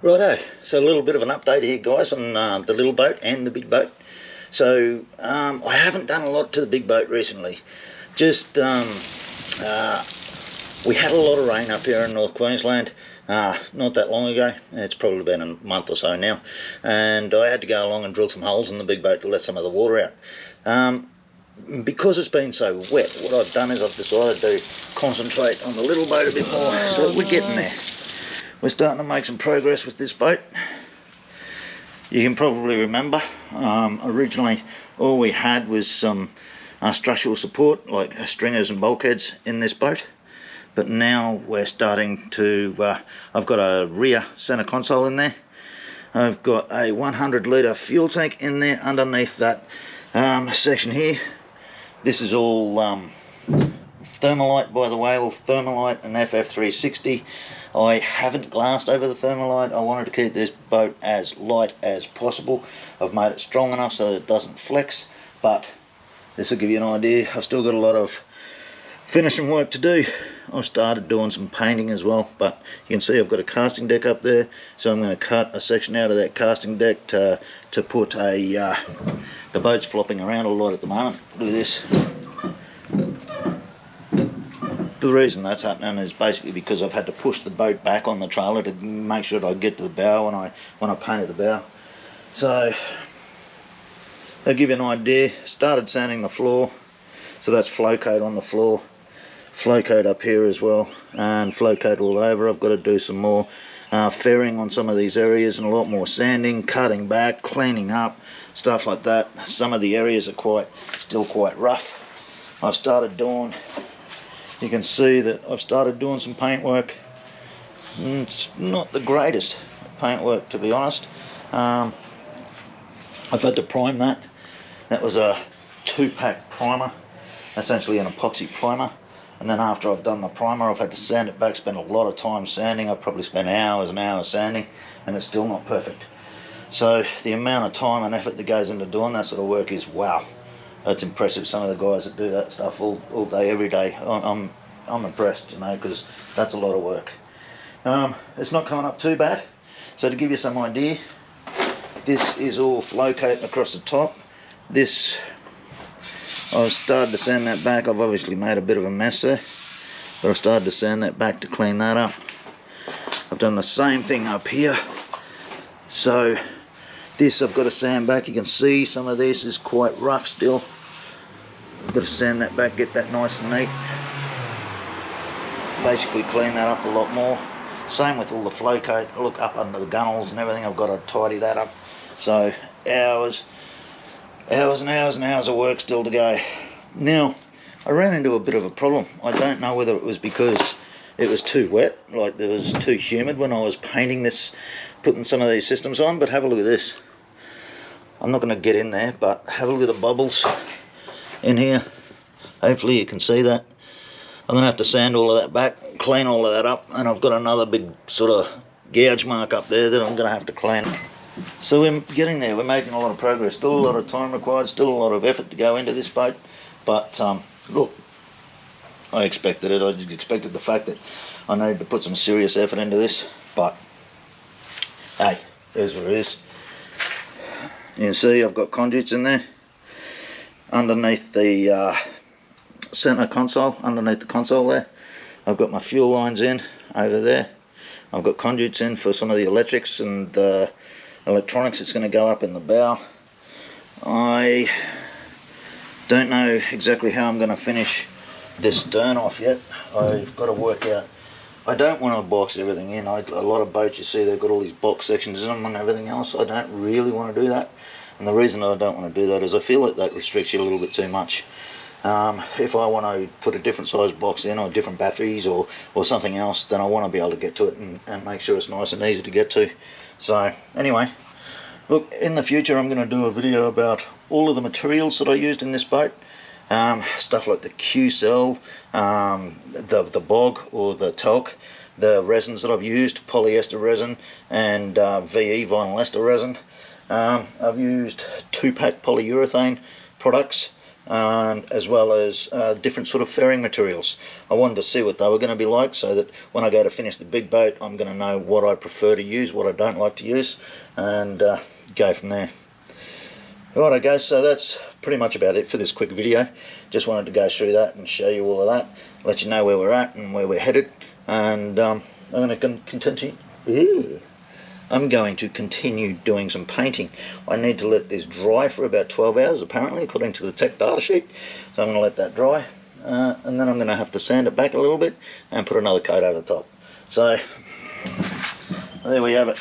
Righto, so a little bit of an update here guys on the little boat and the big boat. So I haven't done a lot to the big boat recently. Just we had a lot of rain up here in North Queensland not that long ago. It's probably been a month or so now, and I had to go along and drill some holes in the big boat to let some of the water out. Because it's been so wet, what I've done is I've decided to concentrate on the little boat a bit more. So we're getting there. We're starting to make some progress with this boat. You can probably remember, originally all we had was some structural support like stringers and bulkheads in this boat, but now we're starting to, I've got a rear center console in there. I've got a 100 litre fuel tank in there underneath that section here. This is all thermalite, by the way, all thermalite and FF360. I haven't glassed over the thermalite. I wanted to keep this boat as light as possible. I've made it strong enough so that it doesn't flex, but this will give you an idea. I've still got a lot of finishing work to do. I've started doing some painting as well, but you can see I've got a casting deck up there, so I'm going to cut a section out of that casting deck to put a the boat's flopping around a lot at the moment. Look at this. The reason that's happening is basically because I've had to push the boat back on the trailer to make sure that I get to the bow when I painted the bow. So I'll give you an idea. Started sanding the floor, so that's flow coat on the floor, flow coat up here as well, and flow coat all over. I've got to do some more fairing on some of these areas and a lot more sanding, cutting back, cleaning up, stuff like that. Some of the areas are still quite rough. I've started doing, you can see that I've started doing some paint work. It's not the greatest paint work, to be honest. I've had to prime that. That was a 2-pack primer, essentially an epoxy primer. And then after I've done the primer, I've had to sand it back, spend a lot of time sanding. I've probably spent hours and hours sanding, and it's still not perfect. So the amount of time and effort that goes into doing that sort of work is, wow. That's impressive. Some of the guys that do that stuff all day, every day. I'm impressed, you know, because that's a lot of work. It's not coming up too bad. So to give you some idea, this is all flow coating across the top. This, I've started to sand that back. I've obviously made a bit of a mess there, but I've started to sand that back to clean that up. I've done the same thing up here. So this I've got to sand back. You can see some of this is quite rough still. I've got to sand that back, get that nice and neat. Basically clean that up a lot more. Same with all the flow coat. Look up under the gunnels and everything. I've got to tidy that up. So hours and hours and hours of work still to go. Now I ran into a bit of a problem. I don't know whether it was because it was too wet, like it was too humid when I was painting this, putting some of these systems on, but have a look at this. I'm not going to get in there, but have a look at the bubbles in here. Hopefully you can see that. I'm going to have to sand all of that back, clean all of that up, and I've got another big sort of gouge mark up there that I'm going to have to clean. So we're getting there, we're making a lot of progress. Still a lot of time required, still a lot of effort to go into this boat, but look, I expected it. I expected the fact that I needed to put some serious effort into this, but hey, there's what it is. You can see I've got conduits in there underneath the center console, underneath the console there. I've got my fuel lines in over there. I've got conduits in for some of the electrics and electronics that's going to go up in the bow. I don't know exactly how I'm going to finish this stern off yet. I've got to work out. I don't want to box everything in. A lot of boats, you see, they've got all these box sections in them and everything else. I don't really want to do that. And the reason I don't want to do that is I feel like that restricts you a little bit too much. If I want to put a different size box in, or different batteries, or something else, then I want to be able to get to it and make sure it's nice and easy to get to. So anyway, look, in the future I'm going to do a video about all of the materials that I used in this boat. Stuff like the Q-cell, the bog or the talc, the resins that I've used, polyester resin and VE vinyl ester resin. I've used 2-pack polyurethane products. and as well as different sort of fairing materials. I wanted to see what they were going to be like, so that when I go to finish the big boat, I'm going to know what I prefer to use, what I don't like to use, and go from there. Right, guys, so that's pretty much about it for this quick video. Just wanted to go through that and show you all of that, let you know where we're at and where we're headed, and I'm going to continue. I'm going to continue doing some painting. I need to let this dry for about 12 hours apparently, according to the tech data sheet. So I'm going to let that dry, and then I'm going to have to sand it back a little bit and put another coat over the top. So there we have it.